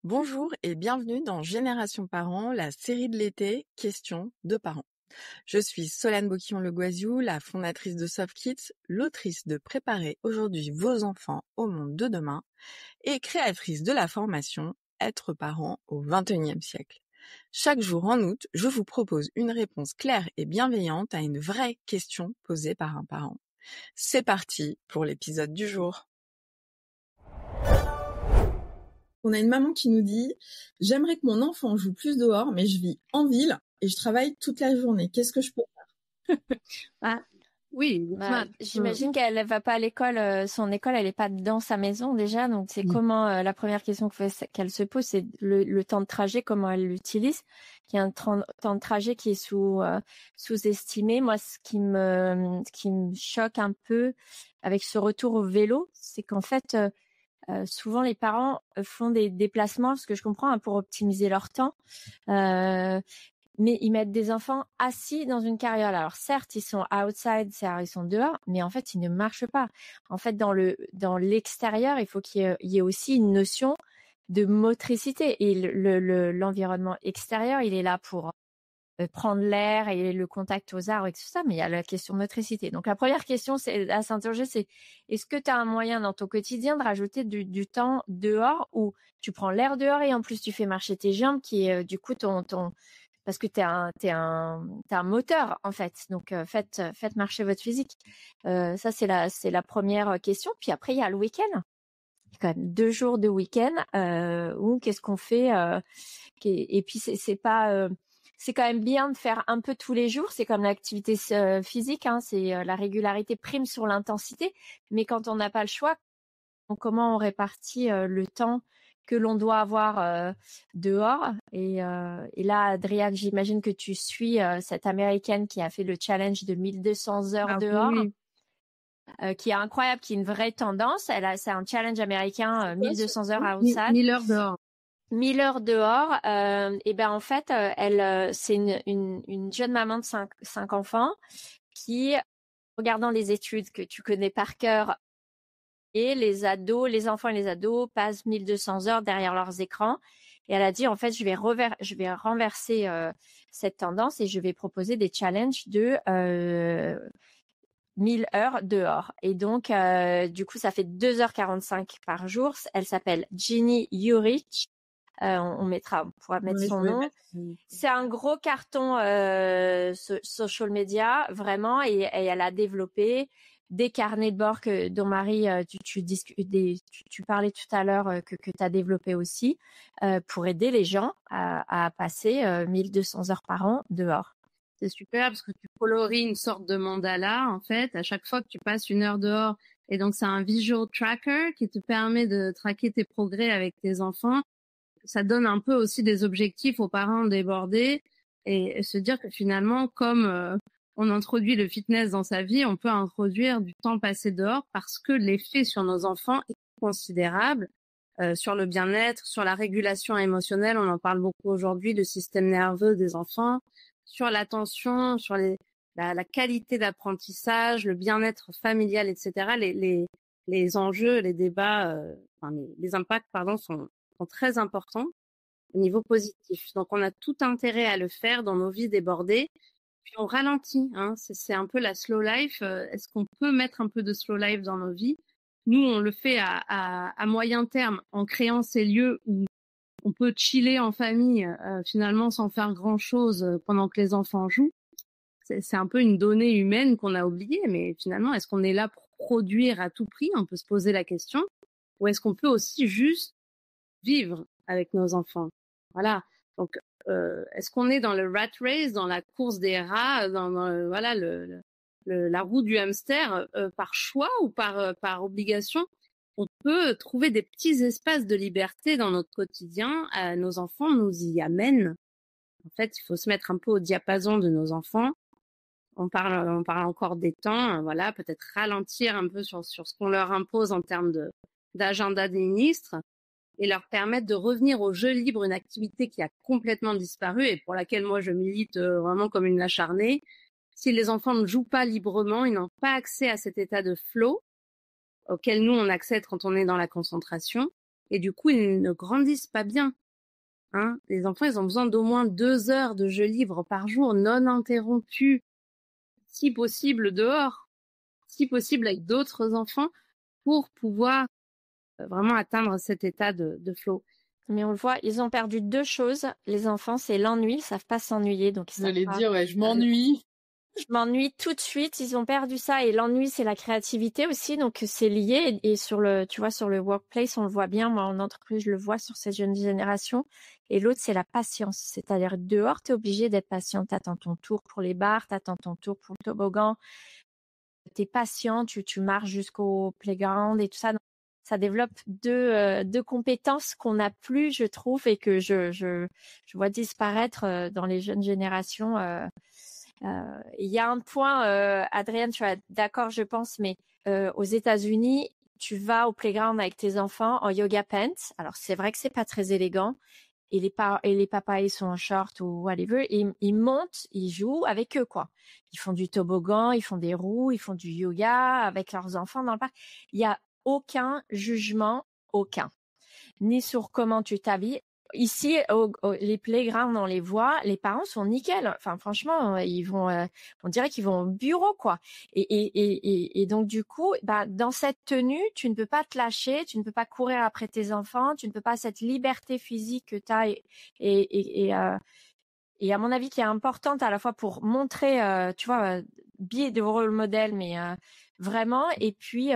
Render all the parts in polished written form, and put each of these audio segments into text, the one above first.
Bonjour et bienvenue dans Génération Parents, la série de l'été Questions de parents. Je suis Solane Boquillon-Le Goisiou, la fondatrice de Soft Kids, l'autrice de Préparer aujourd'hui vos enfants au monde de demain et créatrice de la formation Être parent au XXIe siècle. Chaque jour en août, je vous propose une réponse claire et bienveillante à une vraie question posée par un parent. C'est parti pour l'épisode du jour. On a une maman qui nous dit « J'aimerais que mon enfant joue plus dehors, mais je vis en ville et je travaille toute la journée. Qu'est-ce que je peux faire ?» Oui, j'imagine qu'elle va pas à l'école, son école, elle est pas dans sa maison déjà, donc c'est comment la première question qu'elle se pose, c'est le temps de trajet, comment elle l'utilise. Il y a un temps de trajet qui est sous-estimé. Moi, ce qui me choque un peu avec ce retour au vélo, c'est qu'en fait, souvent les parents font des déplacements, ce que je comprends, pour optimiser leur temps. Mais ils mettent des enfants assis dans une carriole. Alors certes, ils sont outside, ils sont dehors, mais en fait, ils ne marchent pas. En fait, dans l'extérieur, il faut qu'il y ait aussi une notion de motricité. Et l'environnement extérieur, il est là pour prendre l'air et le contact aux arbres et tout ça, mais il y a la question de motricité. Donc la première question à s'interroger, c'est est-ce que tu as un moyen dans ton quotidien de rajouter du temps dehors où tu prends l'air dehors et en plus tu fais marcher tes jambes qui est du coup parce que t'es un moteur en fait. Donc faites marcher votre physique. Ça c'est la première question. Puis après il y a le week-end. Il y a quand même 2 jours de week-end où qu'est-ce qu'on fait et puis c'est pas c'est quand même bien de faire un peu tous les jours. C'est comme l'activité physique. C'est la régularité prime sur l'intensité. Mais quand on n'a pas le choix, comment on répartit le temps que l'on doit avoir dehors. Et là, Adriane, j'imagine que tu suis cette Américaine qui a fait le challenge de 1200 heures dehors. Oui. Qui est incroyable, qui est une vraie tendance. C'est un challenge américain, 1200 heures outside. 1000 heures dehors. 1000 heures dehors. Et ben en fait, c'est une jeune maman de 5 enfants qui, regardant les études que tu connais par cœur, et les enfants et les ados passent 1200 heures derrière leurs écrans. Et elle a dit, en fait, je vais renverser cette tendance et je vais proposer des challenges de 1000 heures dehors. Et donc, du coup, ça fait 2h45 par jour. Elle s'appelle Ginny Urich. On pourra mettre son nom. C'est un gros carton social media, vraiment, et elle a développé des carnets de bord dont Marie, tu parlais tout à l'heure que tu as développé aussi pour aider les gens à passer 1200 heures par an dehors. C'est super parce que tu colories une sorte de mandala en fait à chaque fois que tu passes 1 heure dehors. Et donc c'est un visual tracker qui te permet de traquer tes progrès avec tes enfants. Ça donne un peu aussi des objectifs aux parents débordés et se dire que finalement, comme on introduit le fitness dans sa vie, on peut introduire du temps passé dehors parce que l'effet sur nos enfants est considérable, sur le bien-être, sur la régulation émotionnelle, on en parle beaucoup aujourd'hui, le système nerveux des enfants, sur l'attention, sur la qualité d'apprentissage, le bien-être familial, etc. Les enjeux, les débats, les impacts, sont très importants au niveau positif. Donc, on a tout intérêt à le faire dans nos vies débordées. Puis, on ralentit. C'est un peu la slow life. Est-ce qu'on peut mettre un peu de slow life dans nos vies? Nous, on le fait à moyen terme en créant ces lieux où on peut chiller en famille, finalement, sans faire grand-chose pendant que les enfants jouent. C'est un peu une donnée humaine qu'on a oubliée. Mais finalement, est-ce qu'on est là pour produire à tout prix? On peut se poser la question. Ou est-ce qu'on peut aussi juste vivre avec nos enfants? Voilà. Donc, est-ce qu'on est dans le rat race, dans la course des rats, dans la roue du hamster, par choix ou par obligation? On peut trouver des petits espaces de liberté dans notre quotidien. Nos enfants nous y amènent. En fait, il faut se mettre un peu au diapason de nos enfants. On parle encore des temps. Voilà, peut-être ralentir un peu sur ce qu'on leur impose en termes d'agenda des ministres et leur permettre de revenir au jeu libre, une activité qui a complètement disparu et pour laquelle moi je milite vraiment comme une acharnée. Si les enfants ne jouent pas librement, ils n'ont pas accès à cet état de flow auquel nous on accède quand on est dans la concentration. et du coup, ils ne grandissent pas bien. Hein. Les enfants, ils ont besoin d'au moins 2 heures de jeux libres par jour, non interrompus, si possible dehors, si possible avec d'autres enfants, pour pouvoir vraiment atteindre cet état de flow. Mais on le voit, ils ont perdu 2 choses. Les enfants, c'est l'ennui, ils savent pas s'ennuyer, donc ils savent J'allais pas. dire, ouais, je m'ennuie. Je m'ennuie tout de suite. Ils ont perdu ça, et l'ennui, c'est la créativité aussi, donc c'est lié. Et sur le, tu vois, sur le workplace, on le voit bien. Moi, en entreprise, je le vois sur ces jeunes générations. Et l'autre, c'est la patience. C'est-à-dire dehors, t'es obligé d'être patient. T'attends ton tour pour les bars, t'attends ton tour pour le toboggan. T'es patient, tu marches jusqu'au playground et tout ça. Donc, ça développe deux compétences qu'on n'a plus, je trouve, et que je vois disparaître dans les jeunes générations. Il y a un point, Adrienne, tu es d'accord, je pense, mais aux États-Unis, tu vas au playground avec tes enfants en yoga pants. Alors, c'est vrai que c'est pas très élégant. Et les papas, ils sont en short ou whatever. Ils montent, ils jouent avec eux, quoi. Ils font du toboggan, ils font des roues, ils font du yoga avec leurs enfants dans le parc. Il y a aucun jugement, aucun. Ni sur comment tu t'habilles. Ici, les playgrounds, on les voit, les parents sont nickel. Enfin, franchement, ils vont, on dirait qu'ils vont au bureau, quoi. Et donc, du coup, bah, dans cette tenue, tu ne peux pas te lâcher, tu ne peux pas courir après tes enfants, tu ne peux pas cette liberté physique que tu as et à mon avis, qui est importante à la fois pour montrer, tu vois, biais de rôle modèle, mais vraiment, et puis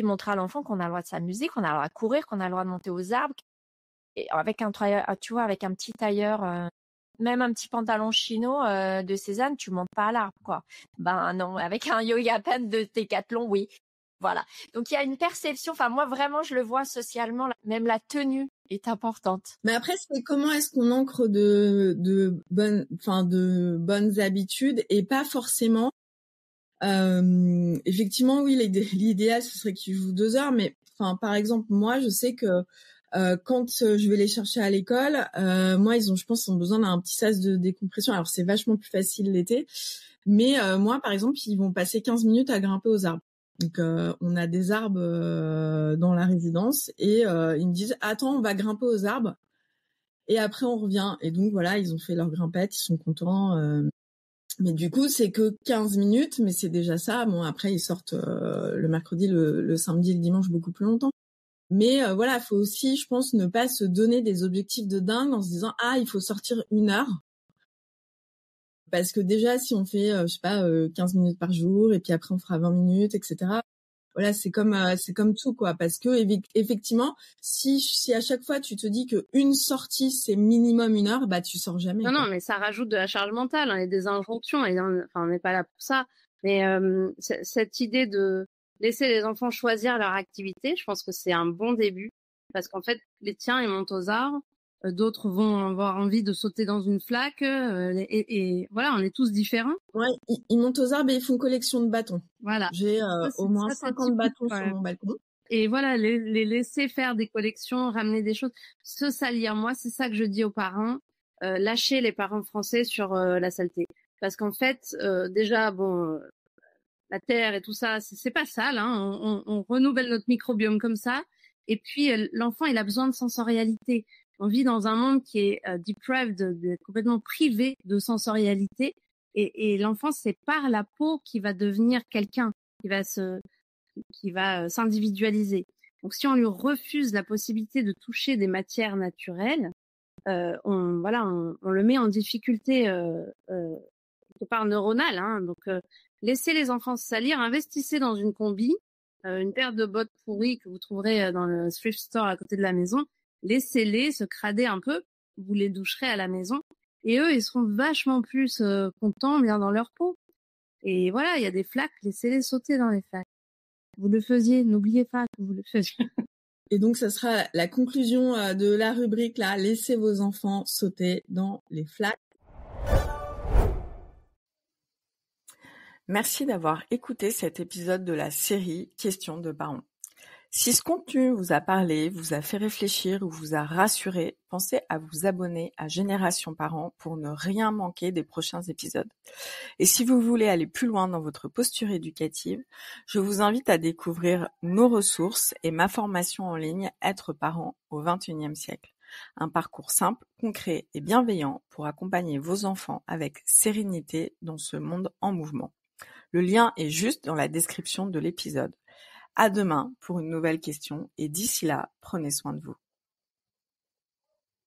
montrer à l'enfant qu'on a le droit de s'amuser, qu'on a le droit de courir, qu'on a le droit de monter aux arbres, et avec un tailleur, tu vois, avec un petit tailleur, même un petit pantalon chino de Cézanne, tu montes pas à l'arbre, quoi. Ben non, avec un yoga pant de Décathlon, oui. Voilà. Donc il y a une perception. Enfin, moi vraiment, je le vois socialement. Même la tenue est importante. Mais après, c'est comment est-ce qu'on ancre de bonnes habitudes et pas forcément. Effectivement, oui, l'idéal ce serait qu'ils jouent 2 heures, mais enfin, par exemple, moi, je sais que quand je vais les chercher à l'école, moi, je pense, ils ont besoin d'un petit sas de décompression. Alors, c'est vachement plus facile l'été, mais moi, par exemple, ils vont passer 15 minutes à grimper aux arbres. Donc, on a des arbres dans la résidence et ils me disent, attends, on va grimper aux arbres et après on revient. Et donc voilà, ils ont fait leur grimpette, ils sont contents. Mais du coup, c'est que 15 minutes, mais c'est déjà ça. Bon, après, ils sortent le mercredi, le samedi, le dimanche beaucoup plus longtemps. Mais voilà, faut aussi, je pense, ne pas se donner des objectifs de dingue en se disant « Ah, il faut sortir 1 heure ». Parce que déjà, si on fait, je sais pas, 15 minutes par jour, et puis après on fera 20 minutes, etc. Voilà, c'est comme tout, quoi. Parce que effectivement, si à chaque fois tu te dis que une sortie c'est minimum 1 heure, bah tu sors jamais. Non, quoi. non, mais ça rajoute de la charge mentale, hein, et des injonctions. Et on n'est pas là pour ça. Mais cette idée de laisser les enfants choisir leur activité, je pense que c'est un bon début. Parce qu'en fait, les tiens, ils montent aux arbres. D'autres vont avoir envie de sauter dans une flaque. Et voilà, on est tous différents. Ouais, ils montent aux arbres et ils font collection de bâtons. Voilà. J'ai au moins 50 bâtons sur mon balcon. Et voilà, les laisser faire des collections, ramener des choses, se salir. Moi, c'est ça que je dis aux parents. Lâcher les parents français sur la saleté. Parce qu'en fait, déjà, bon, la terre et tout ça, c'est pas sale. Hein, on renouvelle notre microbiome comme ça. Et puis, l'enfant, il a besoin de sensorialité. On vit dans un monde qui est deprived, complètement privé de sensorialité. Et l'enfant, c'est par la peau qu'il va devenir quelqu'un, qui va s'individualiser. Donc, si on lui refuse la possibilité de toucher des matières naturelles, on le met en difficulté quelque part neuronale. Hein. Donc, laissez les enfants se salir, investissez dans une combi, une paire de bottes pourries que vous trouverez dans le thrift store à côté de la maison. Laissez-les se crader un peu, vous les doucherez à la maison, et eux, ils seront vachement plus contents, bien dans leur peau. Et voilà, il y a des flaques, laissez-les sauter dans les flaques. Vous le faisiez, n'oubliez pas que vous le faisiez. Et donc, ça sera la conclusion de la rubrique là. Laissez vos enfants sauter dans les flaques. Merci d'avoir écouté cet épisode de la série Questions de parents. Si ce contenu vous a parlé, vous a fait réfléchir ou vous a rassuré, pensez à vous abonner à Génération Parents pour ne rien manquer des prochains épisodes. Et si vous voulez aller plus loin dans votre posture éducative, je vous invite à découvrir nos ressources et ma formation en ligne Être parent au XXIe siècle. Un parcours simple, concret et bienveillant pour accompagner vos enfants avec sérénité dans ce monde en mouvement. Le lien est juste dans la description de l'épisode. À demain pour une nouvelle question et d'ici là, prenez soin de vous.